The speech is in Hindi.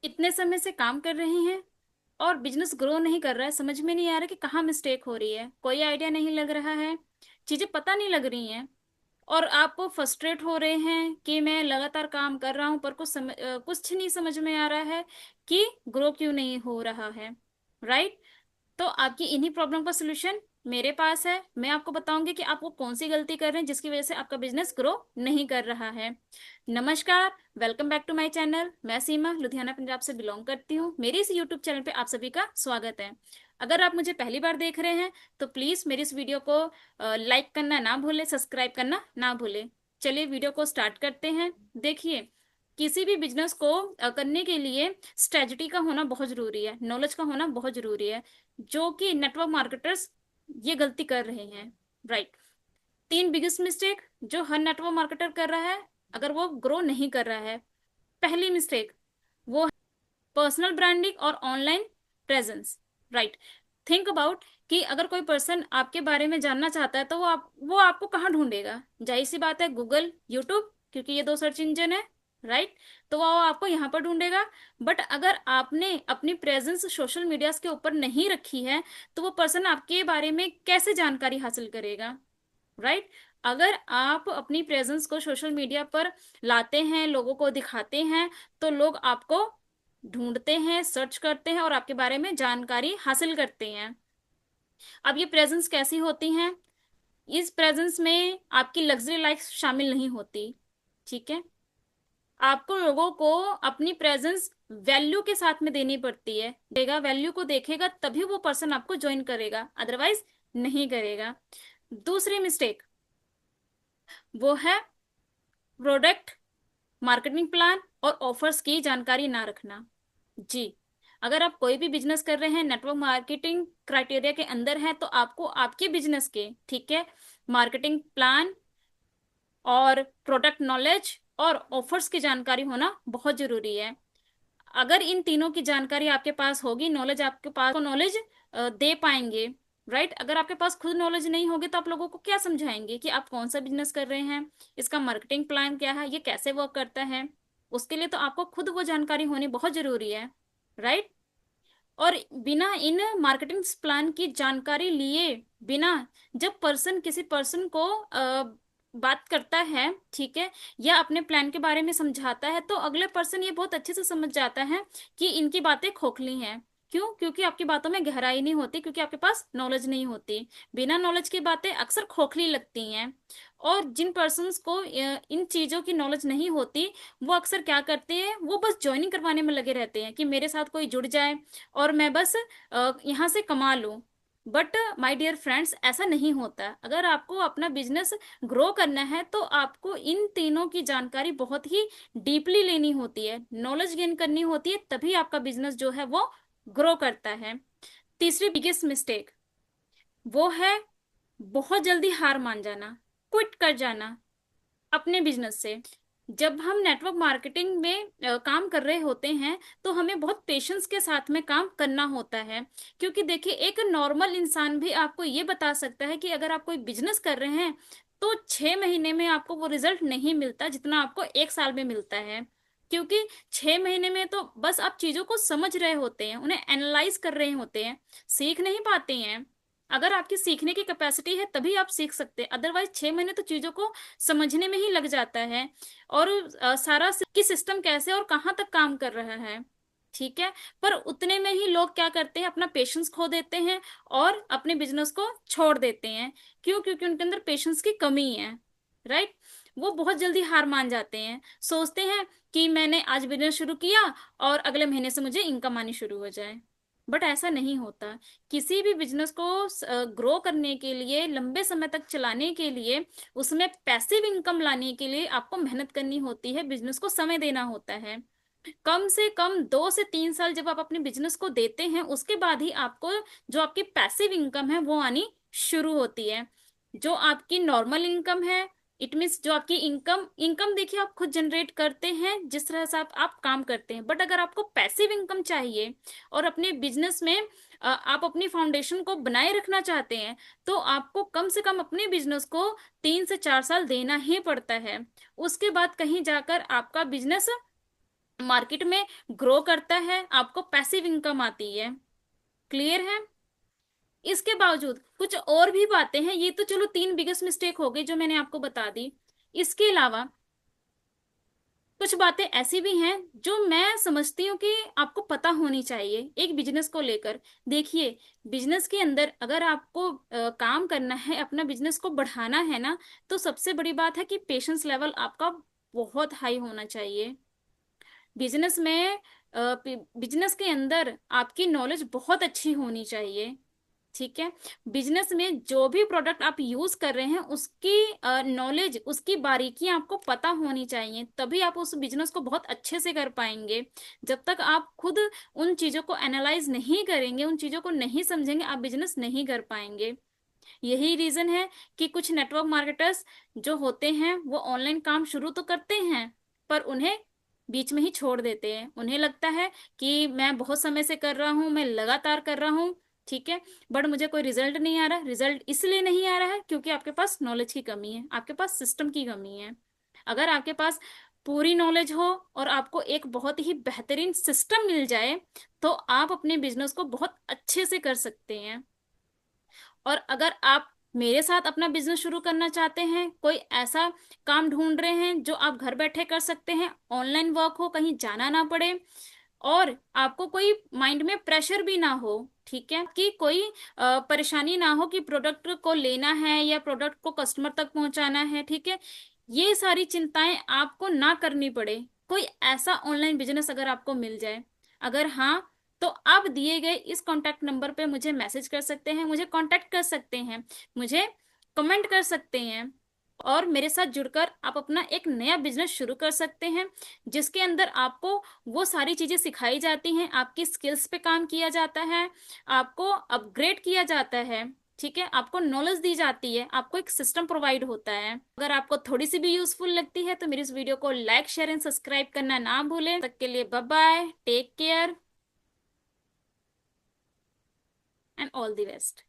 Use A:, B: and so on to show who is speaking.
A: इतने समय से काम कर रहे हैं और बिजनेस ग्रो नहीं कर रहा है। समझ में नहीं आ रहा कि कहाँ मिस्टेक हो रही है, कोई आइडिया नहीं लग रहा है, चीजें पता नहीं लग रही हैं। और आप फ्रस्ट्रेट हो रहे हैं कि मैं लगातार काम कर रहा हूं पर कुछ नहीं समझ में आ रहा है कि ग्रो क्यों नहीं हो रहा है। राइट। तो आपकी इन्हीं प्रॉब्लम का सोल्यूशन मेरे पास है। मैं आपको बताऊंगी कि आप वो कौन सी गलती कर रहे हैं जिसकी वजह से आपका बिजनेस ग्रो नहीं कर रहा है। नमस्कार, welcome back to my channel. मैं सीमा लुधियाना पंजाब से बिलोंग करती हूँ। मेरे इस यूट्यूब चैनल पे आप सभी का स्वागत है। अगर आप मुझे पहली बार देख रहे हैं तो प्लीज मेरी इस वीडियो को लाइक करना ना भूलें, सब्सक्राइब करना ना भूलें। चलिए वीडियो को स्टार्ट करते हैं। देखिए, किसी भी बिजनेस को करने के लिए स्ट्रेटजी का होना बहुत जरूरी है, नॉलेज का होना बहुत जरूरी है, जो कि नेटवर्क मार्केटर्स ये गलती कर रहे हैं। राइट। तीन बिगेस्ट मिस्टेक जो हर नेटवर्क मार्केटर कर रहा है अगर वो ग्रो नहीं कर रहा है। पहली मिस्टेक वो है पर्सनल ब्रांडिंग और online presence. Right. Think about कि अगर कोई पर्सन आपके बारे में जानना चाहता है तो वो आपको कहाँ ढूंढेगा? जाहिर सी बात है, गूगल, यूट्यूब, क्योंकि ये दो सर्च इंजन है। राइट। तो वो आपको यहाँ पर ढूंढेगा। बट अगर आपने अपनी प्रेजेंस सोशल मीडिया के ऊपर नहीं रखी है तो वो पर्सन आपके बारे में कैसे जानकारी हासिल करेगा? राइट। अगर आप अपनी प्रेजेंस को सोशल मीडिया पर लाते हैं, लोगों को दिखाते हैं, तो लोग आपको ढूंढते हैं, सर्च करते हैं और आपके बारे में जानकारी हासिल करते हैं। अब ये प्रेजेंस कैसी होती हैं? इस प्रेजेंस में आपकी लग्जरी लाइफ शामिल नहीं होती। ठीक है। आपको लोगों को अपनी प्रेजेंस वैल्यू के साथ में देनी पड़ती है। देगा वैल्यू को देखेगा तभी वो पर्सन आपको ज्वाइन करेगा, अदरवाइज नहीं करेगा। दूसरी मिस्टेक वो है प्रोडक्ट मार्केटिंग प्लान और ऑफर्स की जानकारी ना रखना। जी। अगर आप कोई भी बिजनेस कर रहे हैं, नेटवर्क मार्केटिंग क्राइटेरिया के अंदर है, तो आपको आपके बिजनेस के, ठीक है, मार्केटिंग प्लान और प्रोडक्ट नॉलेज और ऑफर्स की जानकारी होना बहुत जरूरी है। अगर इन तीनों की जानकारी आपके पास होगी, नॉलेज आपके पास, तो नॉलेज दे पाएंगे। राइट। अगर आपके पास खुद नॉलेज नहीं होगी तो आप लोगों को क्या समझाएंगे कि आप कौन सा बिजनेस कर रहे हैं, इसका मार्केटिंग प्लान क्या है, ये कैसे वर्क करता है? उसके लिए तो आपको खुद वो जानकारी होनी बहुत जरूरी है। राइट। और बिना इन मार्केटिंग प्लान की जानकारी लिए बिना, जब पर्सन किसी पर्सन को बात करता है, ठीक है, या अपने प्लान के बारे में समझाता है, तो अगले पर्सन ये बहुत अच्छे से समझ जाता है कि इनकी बातें खोखली हैं। क्यों? क्योंकि आपकी बातों में गहराई नहीं होती, क्योंकि आपके पास नॉलेज नहीं होती। बिना नॉलेज की बातें अक्सर खोखली लगती हैं। और जिन पर्सन्स को इन चीजों की नॉलेज नहीं होती, वो अक्सर क्या करते हैं, वो बस ज्वाइनिंग करवाने में लगे रहते हैं कि मेरे साथ कोई जुड़ जाए और मैं बस यहाँ से कमा लूं। बट माय डियर फ्रेंड्स, ऐसा नहीं होता। अगर आपको अपना बिजनेस ग्रो करना है तो आपको इन तीनों की जानकारी बहुत ही डीपली लेनी होती है, नॉलेज गेन करनी होती है, तभी आपका बिजनेस जो है वो ग्रो करता है। तीसरी बिगेस्ट मिस्टेक वो है बहुत जल्दी हार मान जाना, क्विट कर जाना अपने बिजनेस से। जब हम नेटवर्क मार्केटिंग में काम कर रहे होते हैं तो हमें बहुत पेशेंस के साथ में काम करना होता है। क्योंकि देखिए, एक नॉर्मल इंसान भी आपको ये बता सकता है कि अगर आप कोई बिजनेस कर रहे हैं तो 6 महीने में आपको वो रिजल्ट नहीं मिलता जितना आपको 1 साल में मिलता है। क्योंकि 6 महीने में तो बस आप चीजों को समझ रहे होते हैं, उन्हें एनालाइज कर रहे होते हैं, सीख नहीं पाते हैं। अगर आपकी सीखने की कैपेसिटी है तभी आप सीख सकते हैं, अदरवाइज 6 महीने तो चीजों को समझने में ही लग जाता है। और सारा कि सिस्टम कैसे और कहाँ तक काम कर रहा है। ठीक है। पर उतने में ही लोग क्या करते हैं, अपना पेशेंस खो देते हैं और अपने बिजनेस को छोड़ देते हैं। क्यों? क्योंकि उनके अंदर पेशेंस की कमी है। राइट। वो बहुत जल्दी हार मान जाते हैं, सोचते हैं कि मैंने आज बिजनेस शुरू किया और अगले महीने से मुझे इनकम आनी शुरू हो जाए। बट ऐसा नहीं होता। किसी भी बिजनेस को ग्रो करने के लिए, लंबे समय तक चलाने के लिए, उसमें पैसिव इनकम लाने के लिए आपको मेहनत करनी होती है, बिजनेस को समय देना होता है। कम से कम 2 से 3 साल जब आप अपने बिजनेस को देते हैं उसके बाद ही आपको जो आपकी पैसिव इनकम है वो आनी शुरू होती है। जो आपकी नॉर्मल इनकम है, इट मीन्स जो आपकी इनकम इनकम देखिए, आप खुद जनरेट करते हैं जिस तरह से आप काम करते हैं। बट अगर आपको पैसिव इनकम चाहिए और अपने बिजनेस में आप अपनी फाउंडेशन को बनाए रखना चाहते हैं, तो आपको कम से कम अपने बिजनेस को 3 से 4 साल देना ही पड़ता है। उसके बाद कहीं जाकर आपका बिजनेस मार्केट में ग्रो करता है, आपको पैसिव इनकम आती है। क्लियर है? इसके बावजूद कुछ और भी बातें हैं, ये तो चलो 3 बिगेस्ट मिस्टेक हो गई जो मैंने आपको बता दी। इसके अलावा कुछ बातें ऐसी भी हैं जो मैं समझती हूँ कि आपको पता होनी चाहिए एक बिजनेस को लेकर। देखिए, बिजनेस के अंदर अगर आपको काम करना है, अपना बिजनेस को बढ़ाना है ना, तो सबसे बड़ी बात है कि पेशेंस लेवल आपका बहुत हाई होना चाहिए। बिजनेस में बिजनेस के अंदर आपकी नॉलेज बहुत अच्छी होनी चाहिए। ठीक है? बिजनेस में जो भी प्रोडक्ट आप यूज कर रहे हैं उसकी नॉलेज, उसकी बारीकियां आपको पता होनी चाहिए, तभी आप उस बिजनेस को बहुत अच्छे से कर पाएंगे। जब तक आप खुद उन चीजों को एनालाइज नहीं करेंगे, उन चीजों को नहीं समझेंगे, आप बिजनेस नहीं कर पाएंगे। यही रीजन है कि कुछ नेटवर्क मार्केटर्स जो होते हैं वो ऑनलाइन काम शुरू तो करते हैं, पर उन्हें बीच में ही छोड़ देते हैं। उन्हें लगता है कि मैं बहुत समय से कर रहा हूं, मैं लगातार कर रहा हूं, ठीक है, बट मुझे कोई रिजल्ट नहीं आ रहा। रिजल्ट इसलिए नहीं आ रहा है क्योंकि आपके पास नॉलेज की कमी है, आपके पास सिस्टम की कमी है। अगर आपके पास पूरी नॉलेज हो और आपको एक बहुत ही बेहतरीन सिस्टम मिल जाए, तो आप अपने बिजनेस को बहुत अच्छे से कर सकते हैं। और अगर आप मेरे साथ अपना बिजनेस शुरू करना चाहते हैं, कोई ऐसा काम ढूंढ रहे हैं जो आप घर बैठे कर सकते हैं, ऑनलाइन वर्क हो, कहीं जाना ना पड़े, और आपको कोई माइंड में प्रेशर भी ना हो, ठीक है, कि कोई परेशानी ना हो कि प्रोडक्ट को लेना है या प्रोडक्ट को कस्टमर तक पहुंचाना है, ठीक है, ये सारी चिंताएं आपको ना करनी पड़े, कोई ऐसा ऑनलाइन बिजनेस अगर आपको मिल जाए, अगर हाँ, तो आप दिए गए इस कांटेक्ट नंबर पे मुझे मैसेज कर सकते हैं, मुझे कांटेक्ट कर सकते हैं, मुझे कमेंट कर सकते हैं, और मेरे साथ जुड़कर आप अपना एक नया बिजनेस शुरू कर सकते हैं, जिसके अंदर आपको वो सारी चीजें सिखाई जाती हैं, आपकी स्किल्स पे काम किया जाता है, आपको अपग्रेड किया जाता है, ठीक है, आपको नॉलेज दी जाती है, आपको एक सिस्टम प्रोवाइड होता है। अगर आपको थोड़ी सी भी यूजफुल लगती है तो मेरी इस वीडियो को लाइक, शेयर एंड सब्सक्राइब करना ना भूलें। तब तक के लिए bye bye, take care and all the best.